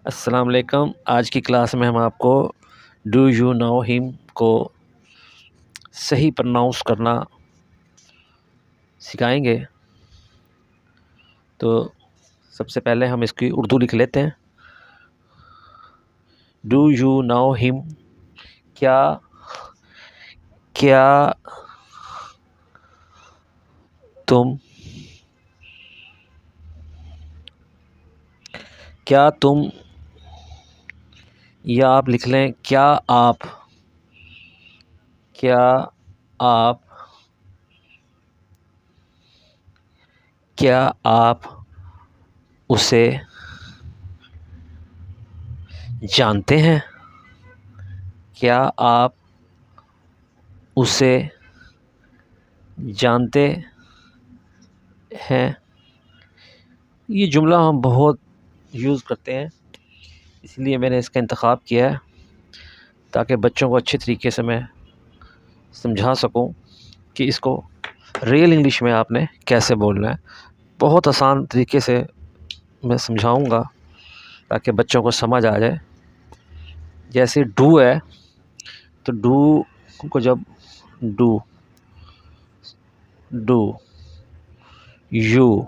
अस्सलाम वालेकुम। आज की क्लास में हम आपको डू यू नो हिम को सही प्रोनाउंस करना सिखाएंगे। तो सबसे पहले हम इसकी उर्दू लिख लेते हैं। डू यू नो हिम, क्या क्या तुम क्या तुम या आप लिख लें क्या आप क्या आप उसे जानते हैं? क्या आप उसे जानते हैं? ये जुमला हम बहुत यूज़ करते हैं, इसलिए मैंने इसका इंतख़ाब किया है ताकि बच्चों को अच्छे तरीके से मैं समझा सकूं कि इसको रियल इंग्लिश में आपने कैसे बोलना है। बहुत आसान तरीके से मैं समझाऊंगा ताकि बच्चों को समझ आ जाए। जैसे डू है, तो डू को जब do do you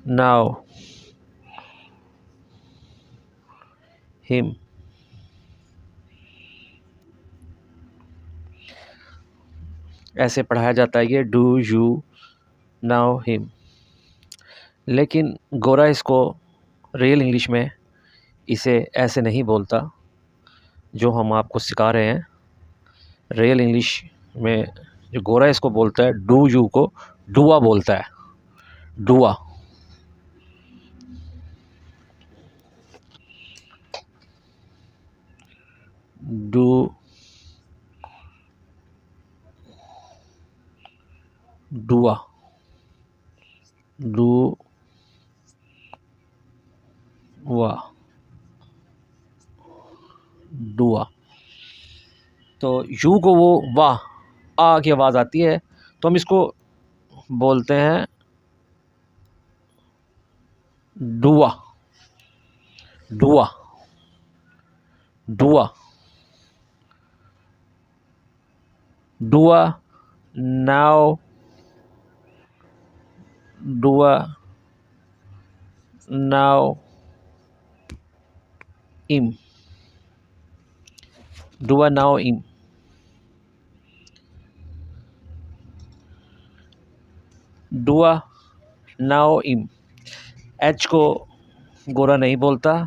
now him, ऐसे पढ़ाया जाता है ये डू यू नाउ हिम। लेकिन गोरा इसको रियल इंग्लिश में इसे ऐसे नहीं बोलता जो हम आपको सिखा रहे हैं। रियल इंग्लिश में जो गोरा इसको बोलता है, डू यू को डुआ बोलता है। डुआ। डू डुआ डू वा डुआ। तो यू को वो वाह आ की आवाज़ आती है, तो हम इसको बोलते हैं डुआ डुआ डुआ डुआ नाउ डुआ नाउ इम डुआ नाउ इम। डुआ नाउ इम। एच को गोरा नहीं बोलता,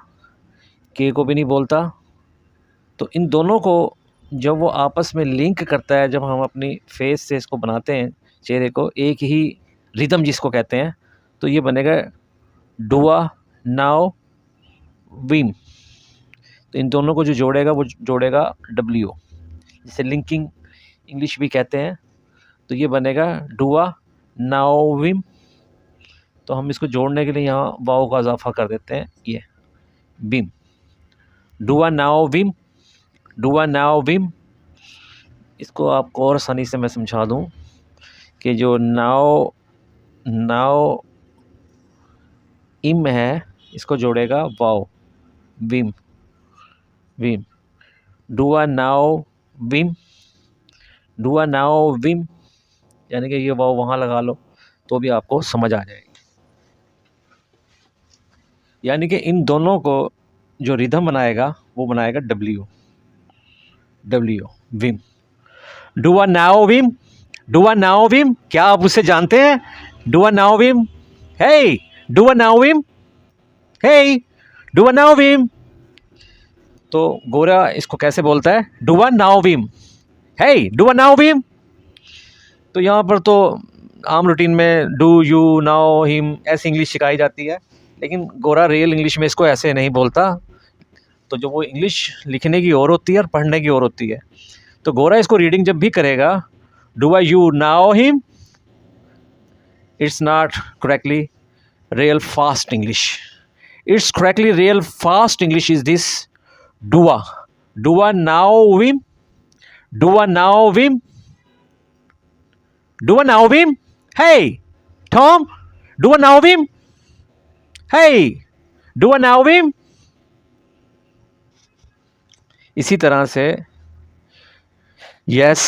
के को भी नहीं बोलता। तो इन दोनों को जब वो आपस में लिंक करता है, जब हम अपनी फेस से इसको बनाते हैं, चेहरे को एक ही रिदम जिसको कहते हैं, तो ये बनेगा डुआ नाउ विम। तो इन दोनों को जो जोड़ेगा वो जोड़ेगा डब्ल्यू, जिसे लिंकिंग इंग्लिश भी कहते हैं। तो ये बनेगा डुआ नाउ विम। तो हम इसको जोड़ने के लिए यहाँ वाव का इजाफा कर देते हैं, ये बिम। डुआ नाउ विम, डुआ नाउ विम। इसको आपको और आसानी से मैं समझा दूं कि जो नाउ नाउ इम है, इसको जोड़ेगा वाव Vim Vim. डुआ now Vim, डुआ now Vim, यानी कि ये वाव वहाँ लगा लो तो भी आपको समझ आ जाएगी। यानी कि इन दोनों को जो रिदम बनाएगा वो बनाएगा W W Vim. डुआ now Vim, डुआ now Vim, क्या आप उसे जानते हैं? डुआ नाउ विम, हे डुआ नाउ विम, हे डुआ नाउ विम। तो गोरा इसको कैसे बोलता है? डुआ नाउ विम, हे डुआ नाउ विम। तो यहाँ पर तो आम रूटीन में डू यू नाउ हिम ऐसी इंग्लिश सिखाई जाती है, लेकिन गोरा रियल इंग्लिश में इसको ऐसे नहीं बोलता। तो जो वो इंग्लिश लिखने की और होती है और पढ़ने की और होती है। तो गोरा इसको रीडिंग जब भी करेगा, do I you now him, it's not correctly real fast English. It's correctly real fast English is this डुआ डुआ now Vim, डुआ now Vim, डुआ now Vim. Hey, Tom, do a now, Vim. Hey, do I now him. इसी तरह से yes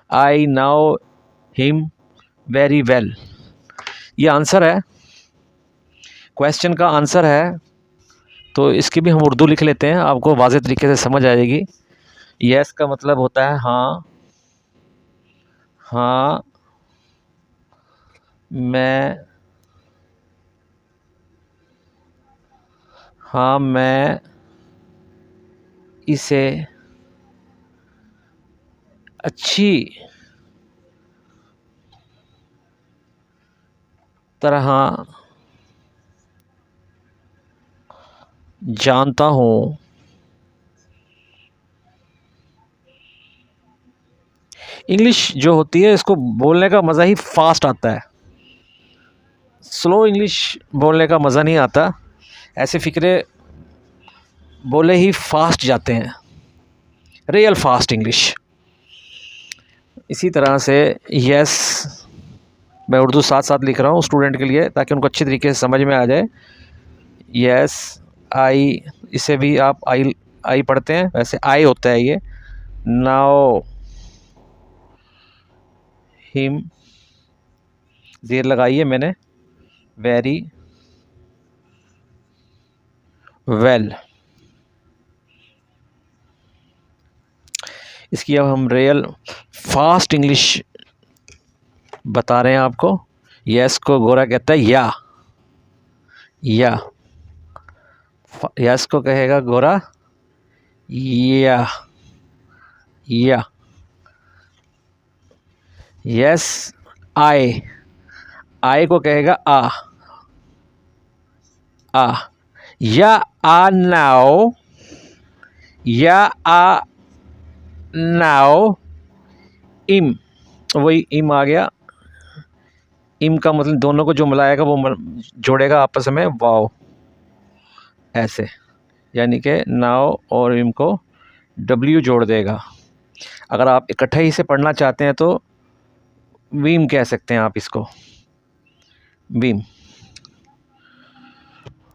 I now him very well, ये answer है, question का answer है। तो इसकी भी हम उर्दू लिख लेते हैं, आपको वाज़ेह तरीके से समझ आ जाएगी। यस का मतलब होता है हाँ, हाँ मैं, हाँ मैं इसे अच्छी तरह जानता हूँ। इंग्लिश जो होती है इसको बोलने का मज़ा ही फास्ट आता है, स्लो इंग्लिश बोलने का मज़ा नहीं आता। ऐसे फ़िक्रे बोले ही फास्ट जाते हैं, रियल फास्ट इंग्लिश। इसी तरह से यस, मैं उर्दू साथ साथ लिख रहा हूँ स्टूडेंट के लिए ताकि उनको अच्छी तरीके से समझ में आ जाए। यस आई, इसे भी आप आई आई पढ़ते हैं, वैसे आई होता है ये। नाउ हिम, ज़ेर लगाई है मैंने, वेरी वेल। इसकी अब हम रियल फास्ट इंग्लिश बता रहे हैं आपको। यस को गोरा कहता है या, यस को कहेगा गोरा या, या। यस आई को कहेगा आ या आ नाउ, या आ नाउ इम, वही इम आ गया। इम का मतलब दोनों को जो मिलाएगा वो जोड़ेगा आपस में वाओ, ऐसे, यानी कि नाउ और इम को डब्ल्यू जोड़ देगा। अगर आप इकट्ठे ही से पढ़ना चाहते हैं तो वीम कह सकते हैं आप इसको, Vim,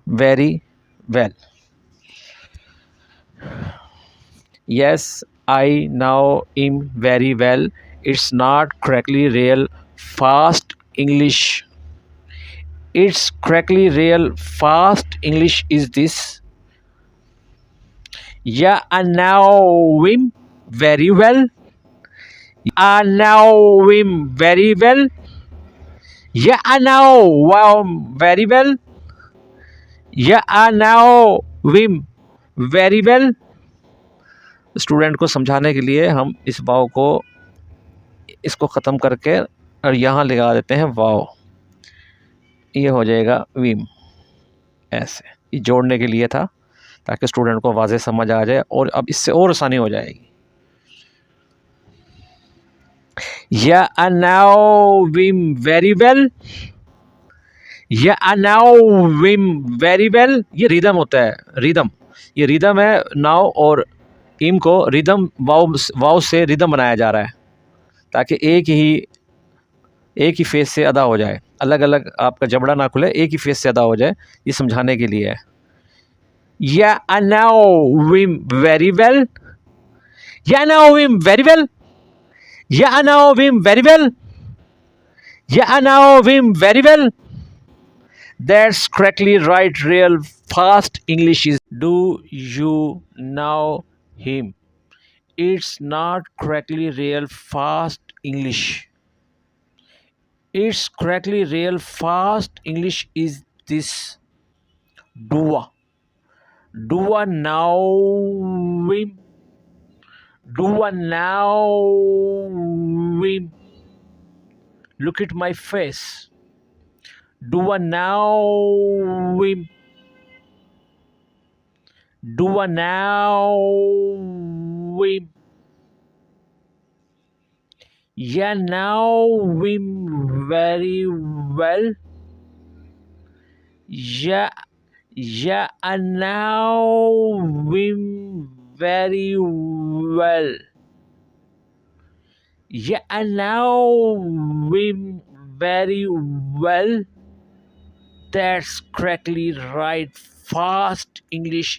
very well. Yes, I know him very well. It's not correctly real fast English. It's correctly real fast English is this. Yeah, I know him very well. I know him very well. Yeah, I know very well. Yeah, I know him very well. Student को समझाने के लिए हम इस वाव को, इसको ख़त्म करके और यहाँ लगा देते हैं वाव, ये हो जाएगा विम। ऐसे ये जोड़ने के लिए था ताकि स्टूडेंट को वाज़ेह समझ आ जाए, और अब इससे और आसानी हो जाएगी। Yeah I know him very well, yeah I know him very well, ये रिदम होता है, रिदम, ये रिदम है। नाउ और इम को रिदम वाव से रिदम बनाया जा रहा है ताकि एक ही फेस से अदा हो जाए, अलग अलग आपका जबड़ा ना खुले, एक ही फेस से अदा हो जाए, ये समझाने के लिए है। या I know him very well, या नाउ विम वेरी वेल, या नाउ विम वेरी वेल, या now him very well. That's correctly right. Real fast English is do you know him? It's not correctly real fast English. It's correctly real fast English is this. Do I know him? Do I know him? Look at my face. Do I know him? Do I know him? Yeah, know him very well. Yeah, I know him very well. Yeah, I know him very well. That's correctly right. Fast English